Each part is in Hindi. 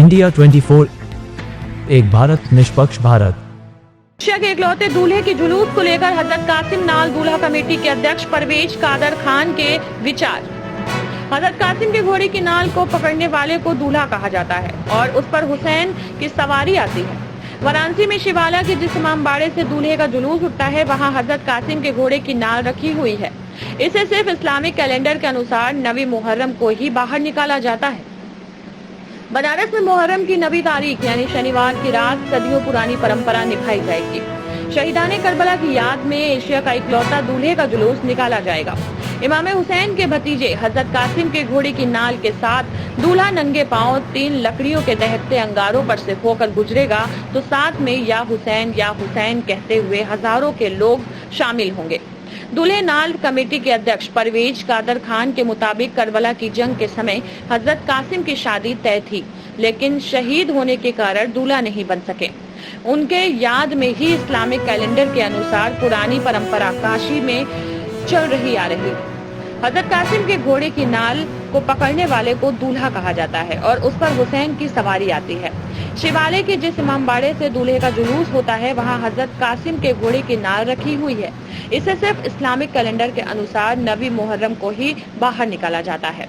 इंडिया 24, एक भारत निष्पक्ष भारत। एशिया के इकलौते दूल्हे के जुलूस को लेकर हजरत कासिम नाल दूल्हा कमेटी के अध्यक्ष परवेज कादर खान के विचार। हजरत कासिम के घोड़े की नाल को पकड़ने वाले को दूल्हा कहा जाता है और उस पर हुसैन की सवारी आती है। वाराणसी में शिवाला के जिस इमामबाड़े से दूल्हे का जुलूस उठता है, वहां हजरत कासिम के घोड़े की नाल रखी हुई है। इसे सिर्फ इस्लामिक कैलेंडर के अनुसार नवी मुहर्रम को ही बाहर निकाला जाता है। बनारस में मुहर्रम की नवी तारीख यानी शनिवार की रात सदियों पुरानी परंपरा निभाई जाएगी। शहीदाने करबला की याद में एशिया का इकलौता दूल्हे का जुलूस निकाला जाएगा। इमाम हुसैन के भतीजे हजरत कासिम के घोड़े की नाल के साथ दूल्हा नंगे पांव 3 लकड़ियों के दहकते अंगारों पर से होकर गुजरेगा, तो साथ में या हुसैन कहते हुए हजारों के लोग शामिल होंगे। दूल्हे नाल कमेटी के अध्यक्ष परवेज कादर खान के मुताबिक करबला की जंग के समय हजरत कासिम की शादी तय थी, लेकिन शहीद होने के कारण दूल्हा नहीं बन सके। उनके याद में ही इस्लामिक कैलेंडर के अनुसार पुरानी परंपरा काशी में चल रही आ रही। हजरत कासिम के घोड़े की नाल को पकड़ने वाले को दूल्हा कहा जाता है और उस पर हुसैन की सवारी आती है। शिवालय के जिस इमामबाड़े से दूल्हे का जुलूस होता है, वहां हजरत कासिम के घोड़े की नाल रखी हुई है। इसे सिर्फ इस्लामिक कैलेंडर के अनुसार नवी मुहर्रम को ही बाहर निकाला जाता है।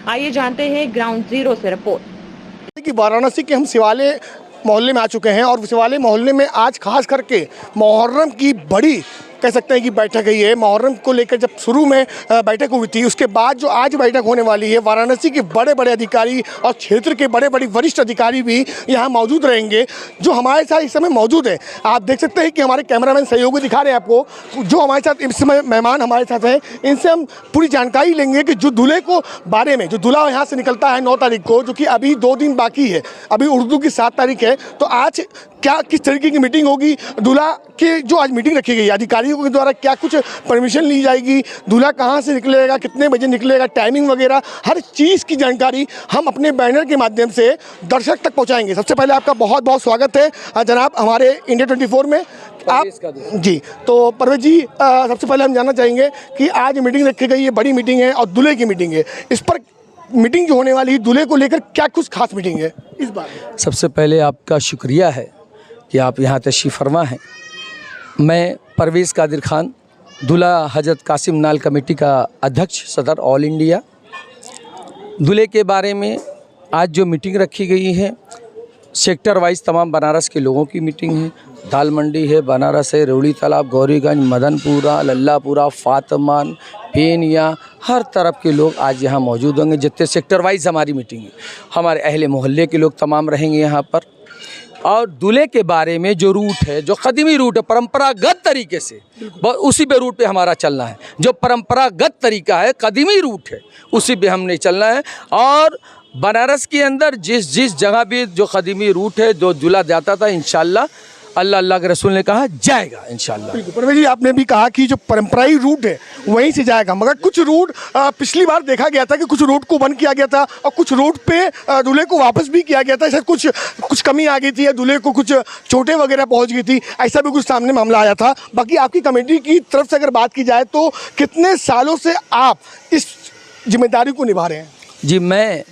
आइए जानते हैं ग्राउंड जीरो से रिपोर्ट। कि वाराणसी के हम शिवालय मोहल्ले में आ चुके हैं और शिवालय मोहल्ले में आज खास करके मुहर्रम की बड़ी कह सकते हैं कि बैठक हुई है। मुहर्रम को लेकर जब शुरू में बैठक हुई थी, उसके बाद जो आज बैठक होने वाली है, वाराणसी के बड़े बड़े अधिकारी और क्षेत्र के बड़े बड़े वरिष्ठ अधिकारी भी यहाँ मौजूद रहेंगे, जो हमारे साथ इस समय मौजूद हैं। आप देख सकते हैं कि हमारे कैमरामैन सहयोगी दिखा रहे हैं आपको, जो हमारे साथ इस समय मेहमान हमारे साथ हैं। इनसे हम पूरी जानकारी लेंगे कि जो दूल्हे को बारे में, जो दूल्हा यहाँ से निकलता है 9 तारीख को, जो कि अभी 2 दिन बाकी है, अभी उर्दू की 7 तारीख है, तो आज क्या किस तरीके की मीटिंग होगी, दूल्हा के जो आज मीटिंग रखी गई है, अधिकारियों के द्वारा क्या कुछ परमिशन ली जाएगी, दूल्हा कहाँ से निकलेगा, कितने बजे निकलेगा, टाइमिंग वगैरह हर चीज़ की जानकारी हम अपने बैनर के माध्यम से दर्शक तक पहुँचाएंगे। सबसे पहले आपका बहुत बहुत स्वागत है जनाब हमारे इंडिया 24 में। आप जी, तो परवेज जी, सबसे पहले हम जानना चाहेंगे कि आज मीटिंग रखी गई है, बड़ी मीटिंग है और दूल्हे की मीटिंग है, इस पर मीटिंग जो होने वाली है दूल्हे को लेकर क्या कुछ खास मीटिंग है इस बार? सबसे पहले आपका शुक्रिया है कि आप यहाँ तशरीफ़ फरमा हैं। मैं परवेज़ कादिर खान, दूल्हा हजरत कासिम नाल कमेटी का अध्यक्ष सदर ऑल इंडिया। दूल्हे के बारे में आज जो मीटिंग रखी गई है, सेक्टर वाइज तमाम बनारस के लोगों की मीटिंग है। दाल मंडी है, बनारस है, रेवड़ी तालाब, गौरीगंज, मदनपुरा, लल्लापुरा, फातमान, पेनिया, हर तरफ के लोग आज यहाँ मौजूद होंगे। जितने सेक्टर वाइज हमारी मीटिंग है, हमारे अहले मोहल्ले के लोग तमाम रहेंगे यहाँ पर। और दूल्हे के बारे में जो रूट है, जो कदीमी रूट है, परंपरागत तरीके से उसी पे रूट पे हमारा चलना है। जो परंपरागत तरीका है, कदीमी रूट है, उसी पे हमने चलना है। और बनारस के अंदर जिस जगह भी जो कदीमी रूट है, जो दूल्हा जाता था, इंशाल्लाह अल्लाह के रसूल ने कहा जाएगा इंशाल्लाह। परवेज जी, आपने भी कहा कि जो परंपराई रूट है वहीं से जाएगा, मगर कुछ रूट पिछली बार देखा गया था कि कुछ रूट को बंद किया गया था और कुछ रूट पे दूल्हे को वापस भी किया गया था। ऐसा कुछ कमी आ गई थी या दूल्हे को कुछ चोटें वगैरह पहुंच गई थी, ऐसा भी कुछ सामने मामला आया था। बाकी आपकी कमेटी की तरफ से अगर बात की जाए तो कितने सालों से आप इस जिम्मेदारी को निभा रहे हैं? जी, मैं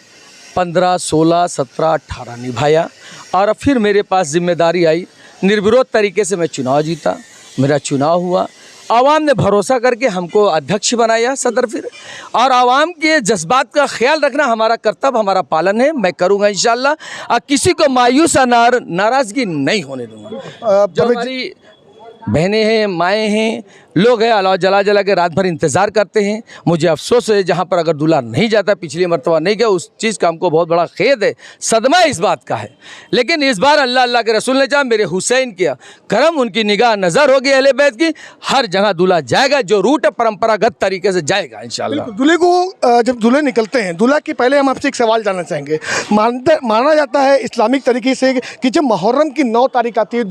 15, 16, 17, 18 निभाया और फिर मेरे पास जिम्मेदारी आई। निर्विरोध तरीके से मैं चुनाव जीता, मेरा चुनाव हुआ, आवाम ने भरोसा करके हमको अध्यक्ष बनाया सदर फिर। और आवाम के जज्बात का ख्याल रखना हमारा कर्तव्य, हमारा पालन है, मैं करूँगा इंशाल्लाह। और किसी को मायूस नाराज़गी नहीं होने दूँगा। जो हमारी बहनें हैं, माएँ हैं, लोग हैं, अलावा जला के रात भर इंतज़ार करते हैं। मुझे अफसोस है जहाँ पर अगर दूल्हा नहीं जाता, पिछली मरतबा नहीं गया, उस चीज़ का हमको बहुत बड़ा खेद है, सदमा इस बात का है। लेकिन इस बार अल्लाह के रसूल ने चाहा, मेरे हुसैन किया करम, उनकी निगाह नज़र होगी अहले बैत की, हर जगह दूल्हा जाएगा, जो रूट है परंपरागत तरीके से जाएगा इंशाल्लाह। दूल्हे को जब दूल्हे निकलते हैं, दूल्हा के पहले हम आपसे एक सवाल जानना चाहेंगे। माना जाता है इस्लामिक तरीके से कि जब मुहर्रम की 9 तारीख आती है,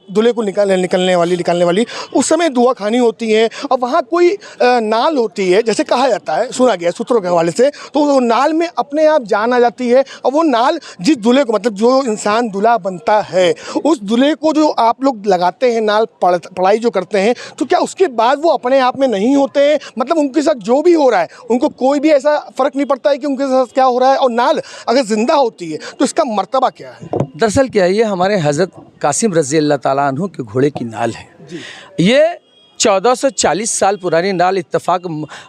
दूल्हे को निकालने वाली उस समय दुआ खानी होती होती हैं और वहाँ कोई नाल होती है, जैसे कहा जाता है, सुना गया सूत्रों के हवाले से, तो वो नाल में अपने आप जान आ जाती है और वो नाल जिस दूल्हे को, मतलब जो इंसान दूल्हा बनता है उस दूल्हे को जो आप लोग लगाते हैं नाल, पढ़ाई जो करते हैं, तो क्या उसके बाद वो अपने आप में नहीं होते हैं? मतलब उनके साथ जो भी हो रहा है उनको कोई भी ऐसा फ़र्क नहीं पड़ता है कि उनके साथ क्या हो रहा है? और नाल अगर ज़िंदा होती है तो इसका मर्तबा क्या है? दरअसल क्या है, ये हमारे हज़रत कासिम रज़ी अल्लाह ताला अन्हु के घोड़े की नाल है। ये 1440 साल पुरानी नाल, इत्तेफाक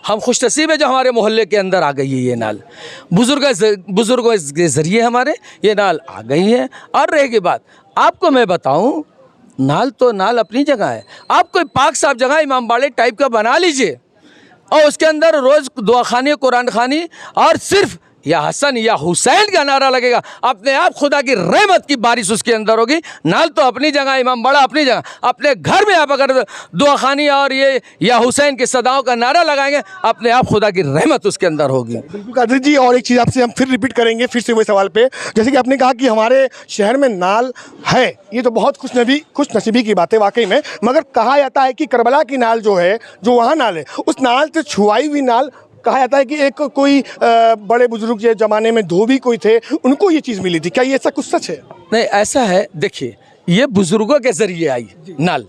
हम खुशनसीब है जो हमारे मोहल्ले के अंदर आ गई है ये नाल। बुज़ुर्गों के ज़रिए हमारे ये नाल आ गई है। और रहेगी बात, आपको मैं बताऊं, नाल तो नाल अपनी जगह है, आप कोई पाक साफ जगह इमाम बाड़े टाइप का बना लीजिए और उसके अंदर रोज़ दुआ खानी, कुरान खानी और सिर्फ या हसन या हुसैन का नारा लगेगा, अपने आप खुदा की रहमत की बारिश उसके अंदर होगी। नाल तो अपनी जगह, इमाम बड़ा अपनी जगह, अपने घर में आप अगर दुआ खानी और ये या हुसैन की सदाओं का नारा लगाएंगे, अपने आप खुदा की रहमत उसके अंदर होगी। बिल्कुल कादिर जी, और एक चीज़ आपसे हम फिर रिपीट करेंगे, फिर से वही सवाल पे, जैसे कि आपने कहा कि हमारे शहर में नाल है, ये तो बहुत खुशनसीबी की बात है वाकई में, मगर कहा जाता है कि करबला की नाल जो है, जो वहाँ नाल है, उस नाल से छुआई हुई नाल, कहा जाता है कि एक कोई बड़े बुजुर्ग के ज़माने में धोबी कोई थे, उनको ये चीज़ मिली थी। क्या ये ऐसा कुछ सच है? नहीं, ऐसा है। देखिए, ये बुजुर्गों के ज़रिए आई नाल।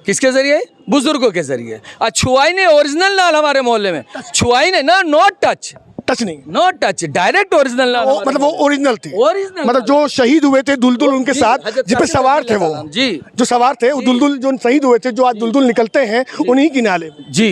किसके ज़रिए? बुजुर्गों के ज़रिए। छुआई नहीं, ओरिजिनल नाल हमारे मोहल्ले में छुआई नहीं ना, नॉट टच नहीं, नो टच, डायरेक्ट ओरिजिनल नाल। मतलब वो ओरिजिनल थी, ओरिजिनल मतलब जो शहीद हुए थे दुलदुल उनके साथ जिस पे सवार थे, वो जी जो सवार थे, वो दुलदुल जो शहीद हुए थे, जो आज दुलदुल निकलते हैं, उन्हीं की नाले जी।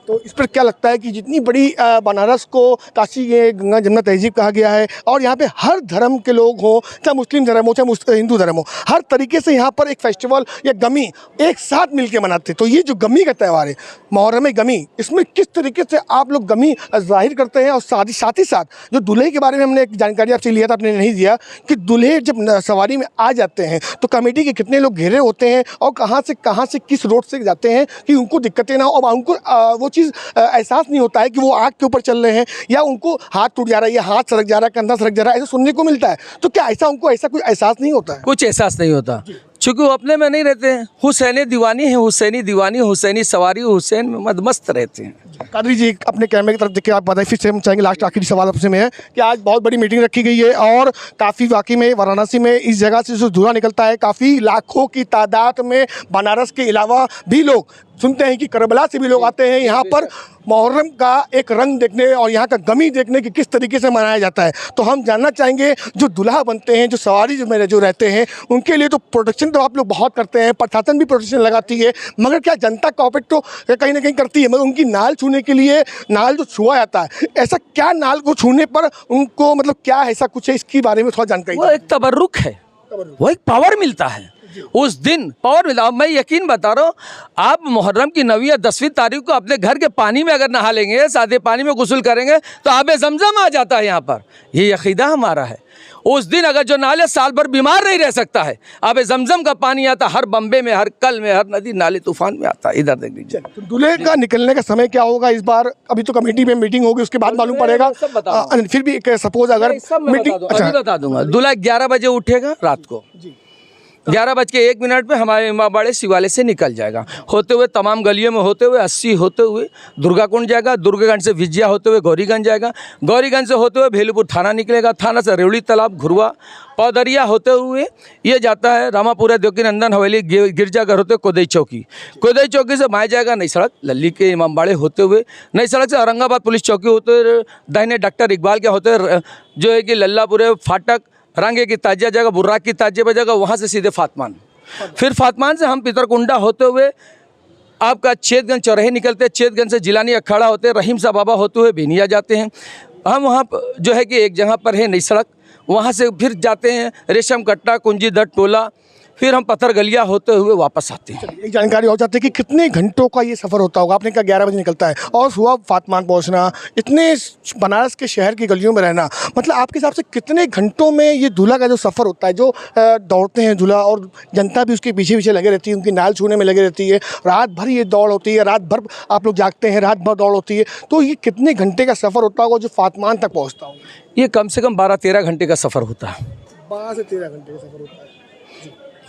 तो इस पर क्या लगता है कि जितनी बड़ी बनारस को काशी के गंगा जमुना तहजीब कहा गया है और यहाँ पे हर धर्म के लोग हों, चाहे मुस्लिम धर्म हो चाहे हिंदू धर्म हो, हर तरीके से यहाँ पर एक फेस्टिवल या गमी एक साथ मिलके मनाते, तो ये जो गमी का त्यौहार है, मुहर्रम गमी, इसमें किस तरीके से आप लोग गमी जाहिर करते हैं? और साथ ही साथ जो दूल्हे के बारे में हमने एक जानकारी आपसे लिया था, आपने नहीं दिया कि दूल्हे जब सवारी में आ जाते हैं तो कमेटी के कितने लोग घेरे होते हैं और कहाँ से किस रोड से जाते हैं कि उनको दिक्कतें ना हो और उनको वो चीज़ एहसास नहीं होता है कि वो आग के ऊपर चल रहे हैं या उनको हाथ टूट जा रहा है या हाथ सड़क जा रहा है, कंधा सड़क जा रहा है, ऐसा सुनने को मिलता है। तो क्या उनको ऐसा कुछ एहसास नहीं होता है? कुछ एहसास नहीं होता, चूँकि वो अपने में नहीं रहते हैं। हुसैनी दीवानी है, हुसैनी दीवानी, हुसैनी सवारी, हुसैन में मदमस्त रहते हैं। कादरी जी, अपने कैमरे की तरफ देखिए, आप बताइए, फिर से हम चाहेंगे लास्ट आखिरी सवाल आपसे में है कि आज बहुत बड़ी मीटिंग रखी गई है और काफ़ी वाकई में वाराणसी में इस जगह से जो धुआं निकलता है, काफ़ी लाखों की तादाद में बनारस के अलावा भी लोग सुनते हैं कि करबला से भी लोग आते हैं यहाँ पर मुहर्रम का एक रंग देखने और यहाँ का गमी देखने की किस तरीके से मनाया जाता है। तो हम जानना चाहेंगे, जो दुल्हा बनते हैं, जो सवारी जो रहते हैं, उनके लिए तो प्रोटेक्शन तो आप लोग बहुत करते हैं, प्रशासन भी प्रोटेक्शन लगाती है, मगर क्या जनता कॉपरेट तो कहीं ना कहीं करती है? मगर उनकी नाल छूने के लिए, नाल जो छुआ जाता है, ऐसा क्या नाल को छूने पर उनको मतलब क्या ऐसा कुछ है, इसके बारे में थोड़ा जानकारी? वो एक तबर्रुक है, वो एक पावर मिलता है उस दिन, पावर मिला। मैं यकीन बता रहा हूँ, आप मुहर्रम की 9वीं या 10वीं तारीख को अपने घर के पानी में अगर नहा लेंगे, सादे पानी में गुस्ल करेंगे, तो आबे ज़मज़म आ जाता है यहाँ पर। ये अकीदा हमारा है। उस दिन अगर जो नाले साल भर बीमार नहीं रह सकता है, आबे ज़मज़म का पानी आता हर बम्बे में, हर कल में, हर नदी नाले तूफान में आता है। इधर देख लीजिए। तो दूल्हे का निकलने का समय क्या होगा इस बार? अभी तो कमेटी में मीटिंग होगी, उसके बाद मालूम पड़ेगा। फिर भी सपोज अगर मीटिंग, अच्छा बता दूंगा, दूल्हा 11 बजे उठेगा रात को, 11:01 पे हमारे इमाम बाड़े शिवालय से निकल जाएगा, होते हुए तमाम गलियों में होते हुए 80 होते हुए दुर्गाकुंड जाएगा, दुर्गाकुंड से विजया होते हुए गौरीगंज जाएगा, गौरीगंज से होते हुए भेलूपुर थाना निकलेगा, थाना से रेवड़ी तालाब, घुरवा, पौदरिया होते हुए ये जाता है रामापुरा देवकीनंदन हवेली, गिरजाघर होते हुए कोदई चौकी, कोदई चौकी से माए जाएगा नई सड़क, लल्ली के इमाम बाड़े होते हुए, नई सड़क से औरंगाबाद पुलिस चौकी होते हुए दाहिने डॉक्टर इकबाल के होते हुए जो है कि लल्लापुरे फाटक, रांगे की ताजिया जगह, बुर्राक की ताजिया बजेगा, वहाँ से सीधे फातमान, फिर फातमान से हम पितरकुंडा होते हुए आपका चेतगंज चौराहे निकलते हैं, चेतगंज से जिलानी अखाड़ा होते हैं, रहीम साहब बाबा होते हुए बेनिया जाते हैं। हम वहाँ जो है कि एक जगह पर है नई सड़क, वहाँ से फिर जाते हैं रेशम कट्टा, कुंजी दट टोला, फिर हम पत्थर गलिया होते हुए वापस आते हैं। एक जानकारी हो जाती है कि कितने घंटों का ये सफ़र होता होगा? आपने कहा 11 बजे निकलता है और सुबह फातमान पहुंचना, इतने बनारस के शहर की गलियों में रहना, मतलब आपके हिसाब से कितने घंटों में ये दूल्हा का जो सफ़र होता है, जो दौड़ते हैं दूल्हा और जनता भी उसके पीछे पीछे लगे रहती है, उनकी नाल छूने में लगे रहती है, रात भर ये दौड़ होती है, रात भर आप लोग जागते हैं, रात भर दौड़ होती है, तो ये कितने घंटे का सफ़र होता होगा जो फातमान तक पहुँचता होगा? ये कम से कम 12-13 घंटे का सफ़र होता है। 12 से 13 घंटे का सफ़र होता है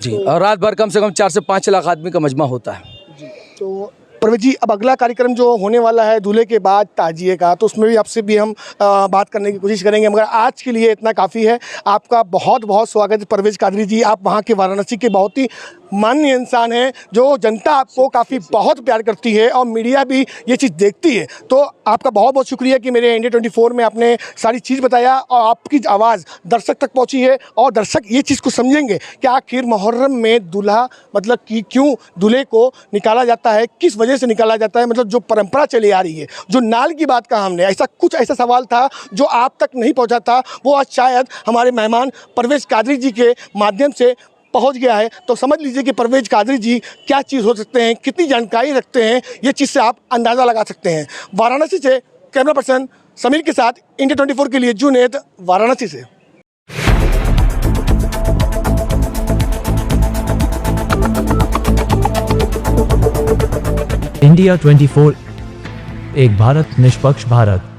जी। और रात भर कम से कम 4 से 5 लाख आदमी का मजमा होता है। जी। तो परवेज जी, अब अगला कार्यक्रम जो होने वाला है दूल्हे के बाद ताजिए का, तो उसमें भी आपसे भी हम बात करने की कोशिश करेंगे, मगर आज के लिए इतना काफ़ी है। आपका बहुत बहुत स्वागत है परवेज कादरी जी। आप वहाँ के वाराणसी के बहुत ही माननीय इंसान हैं, जो जनता आपको काफ़ी बहुत प्यार करती है और मीडिया भी ये चीज़ देखती है। तो आपका बहुत बहुत शुक्रिया कि मेरे इंडिया 24 में आपने सारी चीज़ बताया और आपकी आवाज़ दर्शक तक पहुंची है और दर्शक ये चीज़ को समझेंगे कि आखिर मुहर्रम में दूल्हा मतलब कि क्यों दूल्हे को निकाला जाता है, किस वजह से निकाला जाता है, मतलब जो परंपरा चली आ रही है। जो नाल की बात कहा हमने, ऐसा सवाल था जो आप तक नहीं पहुँचा था, वो आज शायद हमारे मेहमान परवेज कादरी जी के माध्यम से पहुंच गया है। तो समझ लीजिए कि परवेज कादरी जी क्या चीज़ हो सकते हैं, कितनी जानकारी रखते हैं, ये चीज़ से आप अंदाज़ा लगा सकते हैं। वाराणसी से कैमरा पर्सन समीर के साथ इंडिया 24 के लिए जुनैद, वाराणसी से। इंडिया 24, एक भारत निष्पक्ष भारत।